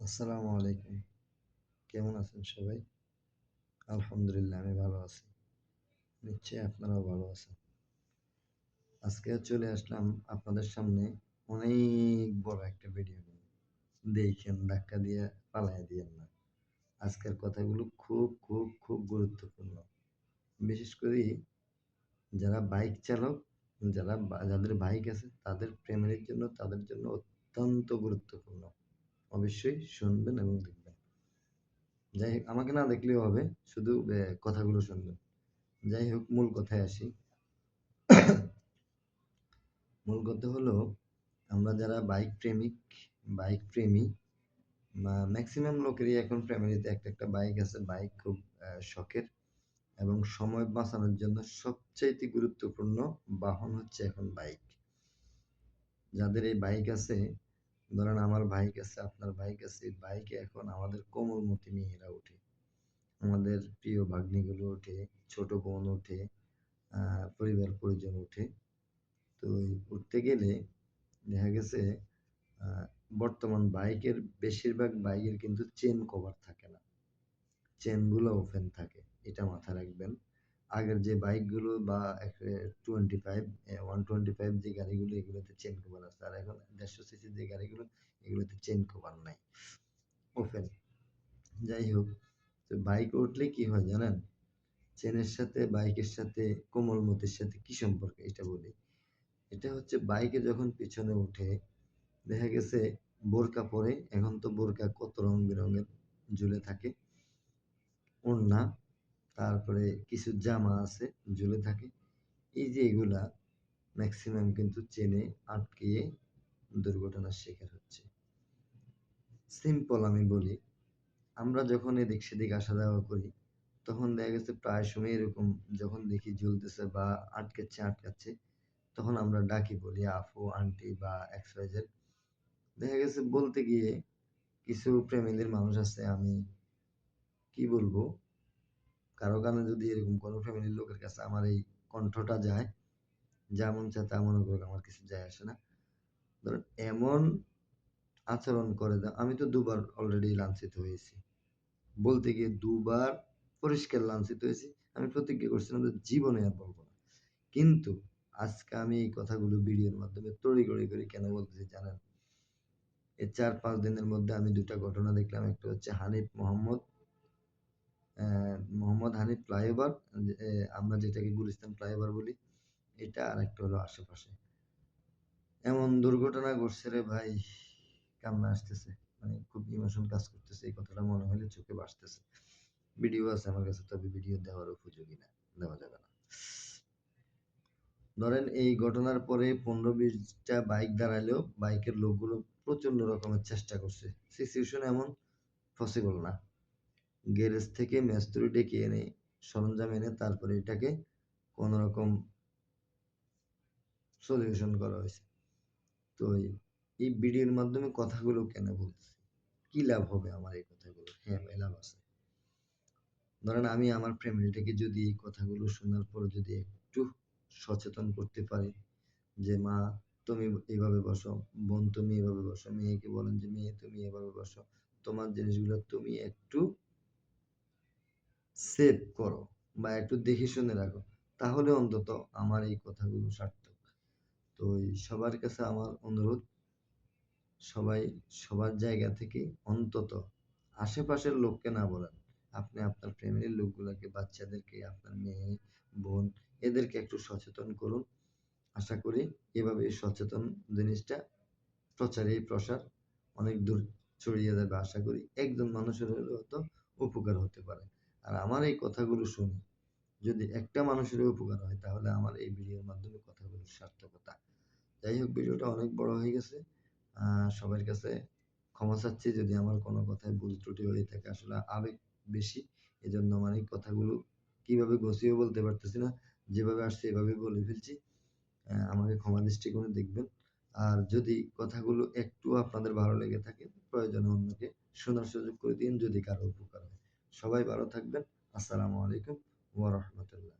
আসসালামু আলাইকুম। কেমন আছেন সবাই? আলহামদুলিল্লাহ আমি ভালো আছি। নিশ্চয়ই আপনারাও ভালো আছেন। আজকে চলে আসলাম আপনাদের সামনে অনেক বড় একটা ভিডিও নিয়ে। দেইখেন ধাক্কা দিয়ে পালাইয়া দিয়েন না। আজকের কথাগুলো খুব গুরুত্বপূর্ণ। বিশেষ করে যারা বাইক চালক, যাদের বাইক আছে তাদের ফ্যামিলির জন্য, তাদের জন্য অত্যন্ত গুরুত্বপূর্ণ। অবশ্যই শুনবেন এবং দেখবেন। যাই হোক আমাকে না দেখলেও হবে, শুধু কথাগুলো শুনবেন। যাই হোক মূল কথায় আসি। মূল কথা হলো আমরা যারা বাইক প্রেমী ম্যাক্সিমাম লোকেরই এখন ফ্যামিলিতে একটা বাইক আছে। বাইক খুব শখের এবং সময় বাঁচানোর জন্য সবচাইতে গুরুত্বপূর্ণ বাহন হচ্ছে এখন বাইক। যাদের এই বাইক আছে, ধরেন আমার বাইক আছে, আপনার বাইক আছে, বাইকে এখন আমাদের কোমলমতি মেয়েরা ওঠে, আমাদের প্রিয় ভাগ্নিগুলো ওঠে, ছোট বোন ওঠে, পরিবার পরিজন ওঠে। তো উঠতে গেলে দেখা গেছে আহ, বর্তমান বাইকের বেশিরভাগ বাইকের কিন্তু চেন কভার থাকে না, চেনগুলো ওপেন থাকে, এটা মাথায় রাখবেন। আগের যে বাইকগুলো বা 25 125 যে গাড়িগুলো এগুলোতে চেন কভার আছে, আর এখন 150 সিসির যে গাড়িগুলো এগুলোতে চেন কভার নাই, ওপেন। যাই হোক, তো বাইক উঠলে কি হয় জানেন? চেনের সাথে বাইকের সাথে কোমলমতির সাথে কি সম্পর্ক এটা বলি। এটা হচ্ছে বাইকে যখন পিছনে উঠে দেখা গেছে বোরকা পরে, এখন তো বোরকা কত রং বেরঙের ঝুলে থাকে, ওড়না, তারপরে কিছু জামা আছে ঝুলে থাকে। এই যে এগুলা ম্যাক্সিমাম কিন্তু চেনে আটকিয়ে দুর্ঘটনার শিকার হচ্ছে। সিম্পল আমি বলি, আমরা যখন এদিক সেদিক আসা যাওয়া করি তখন দেখা গেছে প্রায় সময় এরকম, যখন দেখি ঝুলতেছে বা আটকাচ্ছে তখন আমরা ডাকি, বলি আফু আন্টি বা এক্স ওয়াই জেড। দেখা গেছে বলতে গিয়ে কিছু ফ্যামিলির মানুষ আছে, আমি কি বলবো, কারো কারণে যদি এরকম কোনো ফ্যামিলির লোকের কাছে আমার এই কণ্ঠটা যায়, যেমন চায় তা মনে করুক, আমার কিছু যায় আসে না। ধরেন এমন আচরণ করে আমি তো দুবার অলরেডি লাঞ্ছিত হয়েছি, বলতে গিয়ে দুবার পরিষ্কার লাঞ্ছিত হয়েছি। আমি প্রতিজ্ঞা করছিলাম যে জীবনে আর বলবো না, কিন্তু আজকে আমি এই কথাগুলো ভিডিওর মাধ্যমে তড়িঘড়ি করে কেন বলতেছি জানেন? এই 4-5 দিনের মধ্যে আমি দুটা ঘটনা দেখলাম। একটা হচ্ছে মোহাম্মদ হানিফ ফ্লাইওভার, আমরা যেটাকে গুলিস্তান ফ্লাইওভার বলি, এটা। আর একটা হলো আশেপাশে এমন দুর্ঘটনা ঘটছে রে ভাই, কান্না আসতেছে, মানে খুব ইমোশন কাজ করতেছে, এই কথাটা মনে হলে চোখে ভাসতেছে। ভিডিও আছে আমার কাছে, তবে ভিডিও দেওয়ার উপযোগী না, দেওয়া যাবে না। ধরেন এই ঘটনার পরে 15-20টা বাইক দাঁড়ালেও বাইকের লোকগুলো প্রচন্ড রকমের চেষ্টা করছে। সিচুয়েশন এমন পসিবল না, গ্যারেজ থেকে মিস্ত্রি ডেকে এনে সরঞ্জাম এনে তারপরে এটাকে কোন রকম সলিউশন করা হয়েছে। তো এই ভিডিওর মাধ্যমে কথাগুলো কেন বলতেছি, কি লাভ হবে আমার এই কথাগুলো? হ্যাঁ ভাই, লাভ আছে। ধরেন আমি আমার ফ্যামিলিটাকে যদি এই কথাগুলো শোনার পর যদি একটু সচেতন করতে পারি, যে মা তুমি এইভাবে বসো, বোন তুমি এভাবে বসো, মেয়েকে বলেন যে মেয়ে তুমি এভাবে বসো, তোমার জিনিসগুলো তুমি একটু সেভ করো বা একটু দেখে শুনে রাখো, তাহলে অন্তত আমার এই কথাগুলো সার্থক। তো সবার কাছে আমার অনুরোধ, সবাই সবার জায়গা থেকে অন্তত আশেপাশের লোককে না বলেন, আপনি আপনার ফ্যামিলির লোকগুলোকে, বাচ্চাদেরকে, আপনার মেয়ে, বোন, এদেরকে একটু সচেতন করুন। আশা করি এভাবে সচেতন জিনিসটা প্রসার অনেক দূর ছড়িয়ে যাবে। আশা করি একজন মানুষের হলেও হয়তো উপকার হতে পারে। আর আমার এই কথাগুলো শুনে যদি একটা মানুষের উপকার হয়, তাহলে আমার এই ভিডিওর মাধ্যমে কথাগুলোর সার্থকতা। যাই হোক, ভিডিওটা অনেক বড় হয়ে গেছে। সবার কাছে ক্ষমা চাচ্ছি যদি আমার কোনো কথায় ভুল ত্রুটি হয়ে থাকে। আসলে আবেগ বেশি, এজন্য আমার এই কথাগুলো কিভাবে গুছিয়ে বলতে পারতেছি না, যেভাবে আসছে এভাবে বলে ফেলছি। আমাকে ক্ষমা দৃষ্টিকোণে দেখবেন। আর যদি কথাগুলো একটু আপনাদের ভালো লেগে থাকে, প্রয়োজনে অন্যকে শোনার সুযোগ করে দিন, যদি কারো উপকার হয়। সবাই ভালো থাকবেন। আসসালামু আলাইকুম ওয়া রাহমাতুল্লাহ।